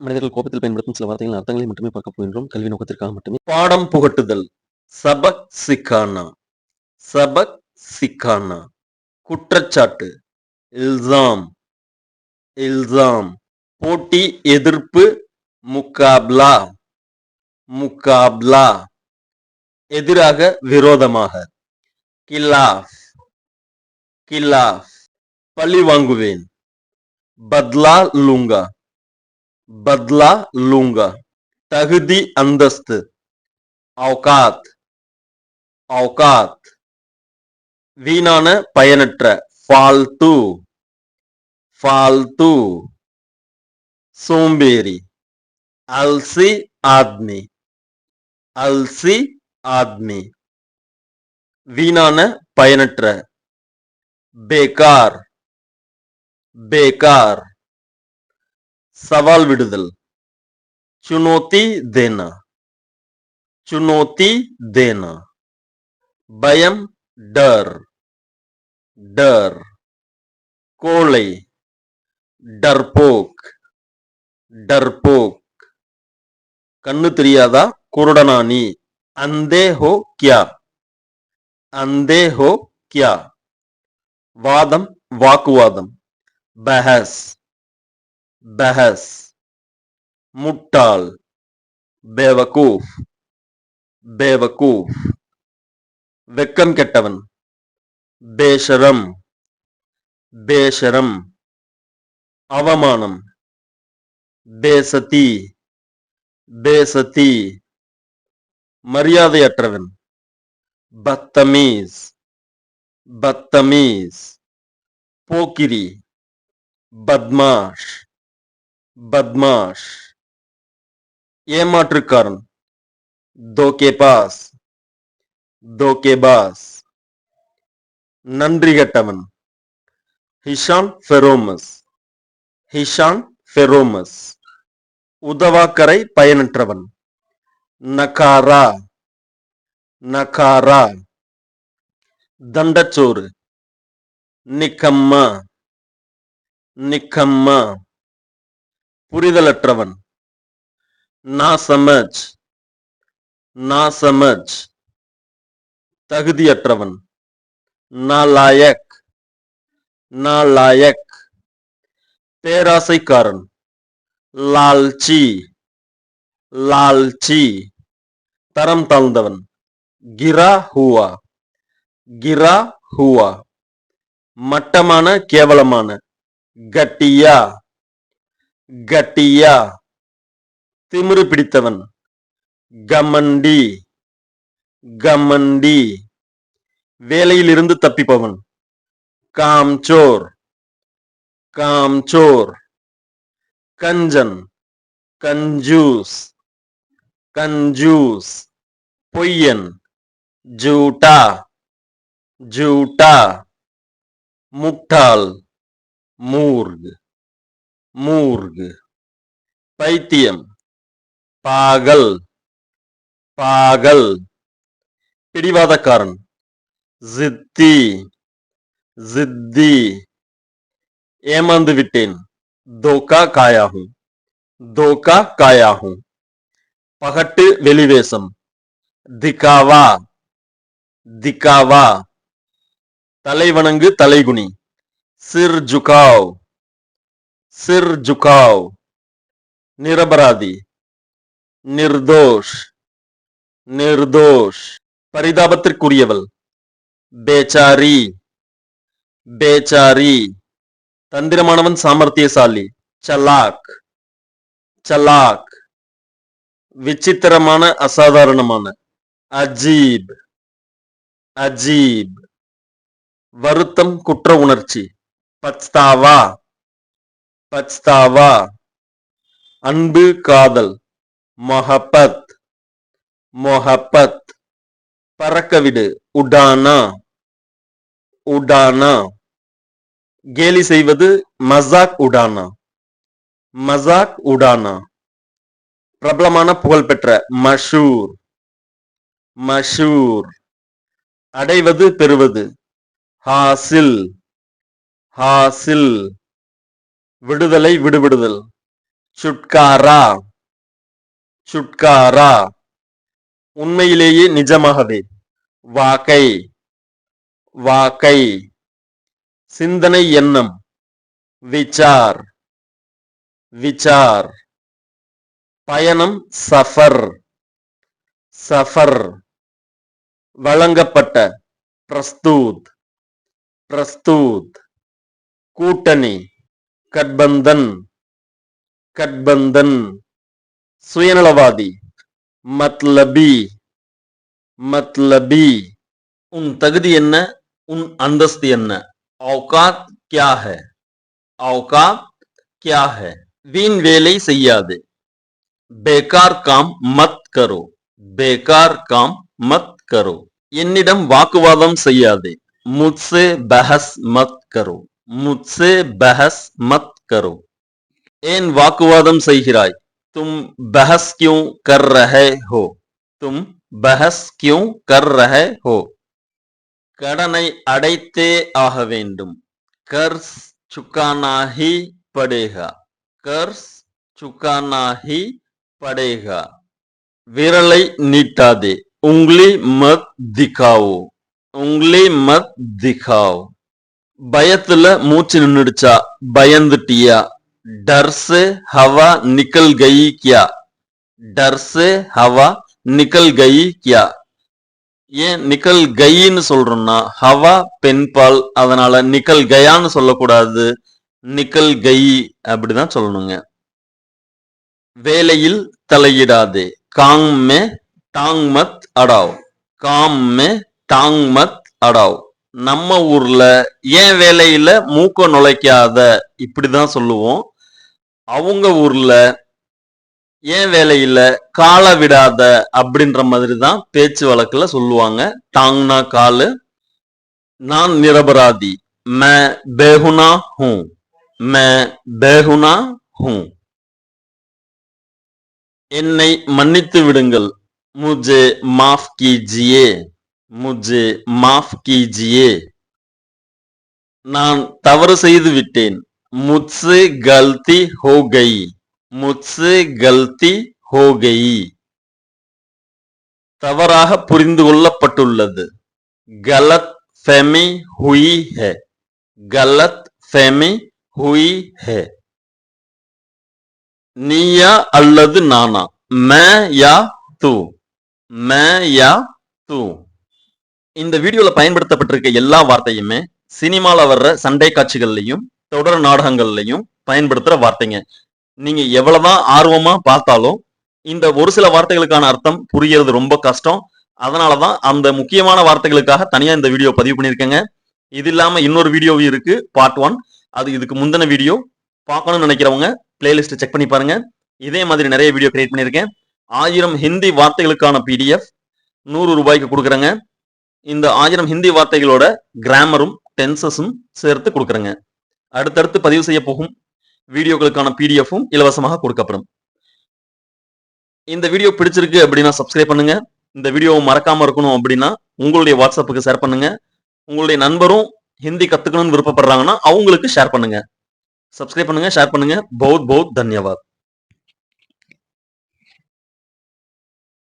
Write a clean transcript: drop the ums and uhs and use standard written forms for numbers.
மனிதர்கள் கோபத்தில் பயன்படுத்தும் சில வார்த்தைகளின் அர்த்தங்களை மட்டுமே பார்க்கப் போகின்றோம். கல்வி நோக்கத்திற்காக மட்டுமே. பாடம் புகட்டுதல். சபக் சிக்கானா. சபக் சிக்கானா. குற்றச்சாட்டு. இல்சாம். இல்சாம். போட்டி எதிர்ப்பு. முகாப்லா. முகாப்லா. எதிராக விரோதமாக. கிலாஃப். கிலாஃப். பழி வாங்குவேன். பத்லா லூங்கா. பத்லா லூங்கா. தகுதி அந்தஸ்து. அவுகாத். அவுகாத். வீணான பயனற்ற. ஃபால்து. ஃபால்து. சோம்பேறி. அல்சி ஆத்மி. அல்சி ஆத்மி. வீணான பயனற்ற. பேகார். பேகார். சவால் விடுதல். சுனோத்தி தேனா. சுனோத்தி தேனா. பயம். டர். டர். கோழை. டர்போக். டர்போக். கண்ணு தெரியாதா? குருடனா நீ? அந்தே ஹோ கியா. அந்தே ஹோ கியா. வாதம். வாக்குவாதம். பஹஸ். பஹஸ். முட்டாள். பேவகூஃப். பேவகூஃப். வெக்கம் கெட்டவன். பேஷரம். பேஷரம். அவமானம். பேசதி. பேசதி. மரியாதையற்றவன். பத்தமீஸ். பத்தமீஸ். போக்கிரி. பத்மாஷ். பத்மாஷ். ஏமாற்றுக்காரன். தோகேபாஸ். தோகேபாஸ். நன்றி கெட்டவன். ஹிஷான் ஃபெரோமஸ். ஹிஷான் ஃபெரோமஸ். உதவாக்கரை பயனற்றவன். நகாரா. நகாரா. தண்டச்சோறு. நிக்கம்மா. நிக்கம்மா. புரிதலற்றவன். நாசமஜ். நாசமஜ். தகுதியற்றவன். நாலாயக். நாலாயக். பேராசைக்காரன். லால்ச்சி. லால்ச்சி. தரம் தாழ்ந்தவன். கிரா ஹுவா. கிரா ஹுவா. மட்டமான கேவலமான. கட்டியா. கட்டியா. திமிரு பிடித்தவன். கமண்டி. கமண்டி. வேலையிலிருந்து தப்பிப்பவன். காம்சோர். காம்சோர். கஞ்சன். கஞ்சூஸ். கஞ்சூஸ். பொய்யன். ஜூட்டா. ஜூட்டா. முட்டாள். மூர்க். மூர்க். பைத்தியம். பாகல். பாகல். பிடிவாதக்காரன். ஜித்தி. ஜித்தி. ஏமாந்து விட்டேன். தோகா காயாகும். தோகா காயாகும். பகட்டு வெளிவேசம். திகாவா. திகாவா. தலைவணங்கு தலைகுனி. சிர் ஜுகாவ். சிர் ஜுகாவ். நிரபராதி. நிர்தோஷ். நிர்தோஷ். பரிதாபத்திற்குரியவள். பேச்சாரி. பேச்சாரி. தந்திரமானவன் சாமர்த்தியசாலி. சலாக். சலாக். விசித்திரமான அசாதாரணமான. அஜீப். அஜீப். வருத்தம் குற்ற உணர்ச்சி. பச்தாவா. பச்தாவா. அன்பு காதல். மொஹப்பத். மொஹப்பத். பறக்கவிடு. உடானா. உடானா. கேலி செய்வது. மசாக் உடானா. மசாக் உடானா. பிரபலமான புகழ்பெற்ற. மஷூர். மஷூர். அடைவது பெறுவது. ஹாசில். ஹாசில். விடுதலை விடுவிடுதல். छुटकारा छुटकारा உண்மையிலேயே நிஜமாகவே வாக்கை வாக்கை சிந்தனை எண்ணம் விசார் விசார் பயணம் சஃபர் சஃபர் வழங்கப்பட்ட பிரஸ்தூத் பிரஸ்தூத் கூட்டணி கட்பந்தன் கட்பந்தன் சுயநலவாதி மத்லபி மத்லபி உன் தகுதி என்ன உன் அந்தஸ்து என்ன औकात क्या है औकात क्या है வீண் வேலை செய்யாதே बेकार काम मत करो बेकार काम मत करो என்னிடம் வாக்குவாதம் செய்யாதே मुझसे बहस मत करो मुझसे बहस मत करो ஏன் வாக்குவாதம் செய்கிறாய் तुम बहस क्यों कर रहे हो तुम बहस क्यों कर रहे हो கடனை அடைத்தே ஆக வேண்டும் कर्ज चुकाना ही पड़ेगा कर्ज चुकाना ही पड़ेगा விரலை நீட்டாதே उंगली मत दिखाओ उंगली मत दिखाओ பயத்துல மூச்சு நின்னுடுச்சா பயந்துட்டியா डर से हवा निकल गई क्या डर से हवा निकल गई क्या ஏன் நிக்கல் கைன்னு சொல்றோம்னா ஹவா பெண்பால் அதனால நிக்கல் கயான்னு சொல்லக்கூடாது நிக்கல் கை அப்படிதான் சொல்லணுங்க வேலையில் தலையிடாதே காங் மே டாங் மத் அடாவ் காம் மே டாங் மத் அடாவ் நம்ம ஊர்ல ஏன் வேலையில மூக்க நுழைக்காத இப்படிதான் சொல்லுவோம் அவங்க ஊர்ல ஏன் வேலையில கால விடாத அப்படின்ற மாதிரி தான் பேச்சு வழக்குல சொல்லுவாங்க டாங்னா காலு நான் நிரபராதி மே பேகுனா ஹூ மே பேகுனா ஹூ என்னை மன்னித்து விடுங்கள் मुझे माफ कीजिए मुझे माफ कीजिए நான் தவறு செய்து விட்டேன் मुझसे गलती हो गई मुझसे गलती हो गई தவறாக புரிந்து கொள்ளப்பட்டுள்ளது गलत फहमी हुई है गलत फहमी हुई है நீயா அல்லது நானா मैं या तू मैं या तू இந்த வீடியோல பயன்படுத்தப்பட்டிருக்க எல்லா வார்த்தையுமே சினிமால வர்ற சண்டை காட்சிகள்லையும் தொடர் நாடகங்கள்லையும் பயன்படுத்துற வார்த்தைங்க நீங்க எவ்வளவுதான் ஆர்வமா பார்த்தாலும் இந்த ஒரு சில வார்த்தைகளுக்கான அர்த்தம் புரியறது ரொம்ப கஷ்டம் அதனாலதான் அந்த முக்கியமான வார்த்தைகளுக்காக தனியா இந்த வீடியோ பதிவு பண்ணிருக்கேங்க இது இல்லாம இன்னொரு வீடியோ இருக்கு பார்ட் 1 அது இதுக்கு முந்தின வீடியோ பார்க்கணும்னு நினைக்கிறவங்க பிளேலிஸ்ட் செக் பண்ணி பாருங்க இதே மாதிரி நிறைய வீடியோ கிரியேட் பண்ணிருக்கேன் 1000 ஹிந்தி வார்த்தைகளுக்கான PDF 100 ரூபாய்க்கு கொடுக்குறேங்க இந்த 1000 ஹிந்தி வார்த்தைகளோட கிராமரும் டென்சஸும் சேர்த்து கொடுக்குறேங்க அடுத்தடுத்து பதிவு செய்ய போகும் வீடியோக்களுக்கான PDFும் இலவசமாக கொடுக்கப்படும் இந்த வீடியோ பிடிச்சிருக்கு அப்படின்னா சப்ஸ்கிரைப் பண்ணுங்க இந்த வீடியோவை மறக்காம இருக்கணும் அப்படின்னா உங்களுடைய வாட்ஸ்அப்புக்கு ஷேர் பண்ணுங்க உங்களுடைய நண்பரும் ஹிந்தி கத்துக்கணும்னு விருப்பப்படுறாங்கன்னா அவங்களுக்கு ஷேர் பண்ணுங்க சப்ஸ்கிரைப் பண்ணுங்க ஷேர் பண்ணுங்க बहुत बहुत धन्यवाद